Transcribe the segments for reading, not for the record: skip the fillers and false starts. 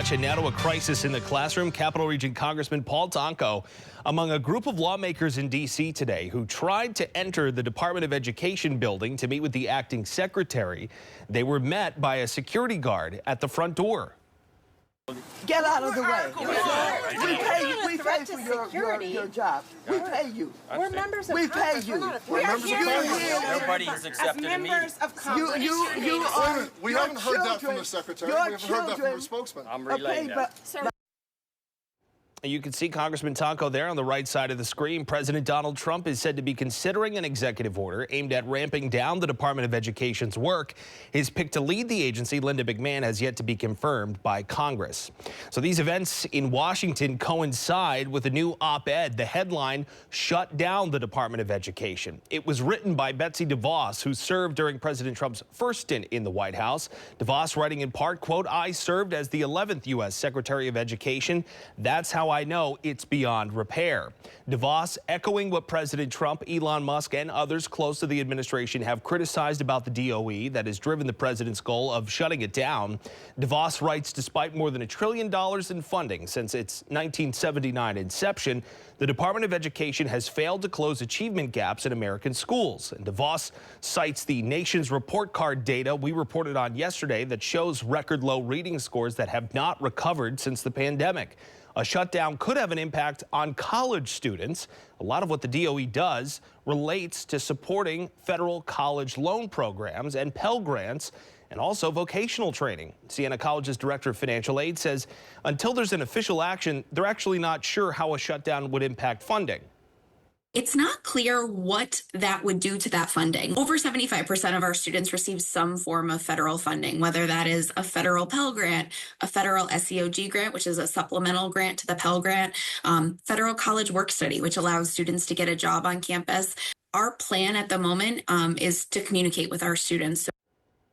much. And now to a crisis in the classroom. Capital Region Congressman Paul Tonko among a group of lawmakers in D.C. today who tried to enter the Department of Education building to meet with the acting secretary. They were met by a security guard at the front door. Get out of the way. We pay you. We pay for your job. We pay you. We're members of We pay Congress. you. We're members of Congress. Everybody is accepted as members of Congress. You are. We haven't heard that from the secretary. We haven't heard that from the spokesman. I'm relaying that. You can see Congressman Tonko there on the right side of the screen. President Donald Trump is said to be considering an executive order aimed at ramping down the Department of Education's work. His pick to lead the agency, Linda McMahon, has yet to be confirmed by Congress. So these events in Washington coincide with a new op-ed. The headline, "Shut Down the Department of Education." It was written by Betsy DeVos, who served during President Trump's first stint in the White House. DeVos writing in part, quote, "I served as the 11th U.S. Secretary of Education. That's how I know it's beyond repair." DeVos echoing what President Trump, Elon Musk, and others close to the administration have criticized about the DOE that has driven the president's goal of shutting it down. DeVos writes, despite more than $1 trillion in funding since its 1979 inception, the Department of Education has failed to close achievement gaps in American schools. And DeVos cites the nation's report card data we reported on yesterday that shows record low reading scores that have not recovered since the pandemic. A shutdown could have an impact on college students. A lot of what the DOE does relates to supporting federal college loan programs and Pell Grants, and also vocational training. Siena College's director of financial aid says until there's an official action, they're actually not sure how a shutdown would impact funding. It's not clear what that would do to that funding. Over 75% of our students receive some form of federal funding, whether that is a federal Pell Grant, a federal SEOG grant, which is a supplemental grant to the Pell Grant, federal college work study, which allows students to get a job on campus. Our plan at the moment is to communicate with our students.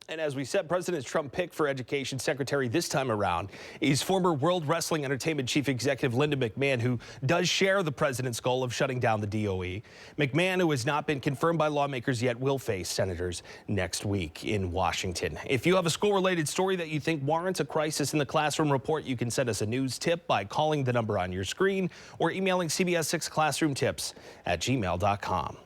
And as we said, President Trump pick for Education Secretary this time around is former World Wrestling Entertainment Chief Executive Linda McMahon, who does share the president's goal of shutting down the DOE. McMahon, who has not been confirmed by lawmakers yet, will face senators next week in Washington. If you have a school-related story that you think warrants a crisis in the classroom report, you can send us a news tip by calling the number on your screen or emailing CBS6classroomtips@gmail.com.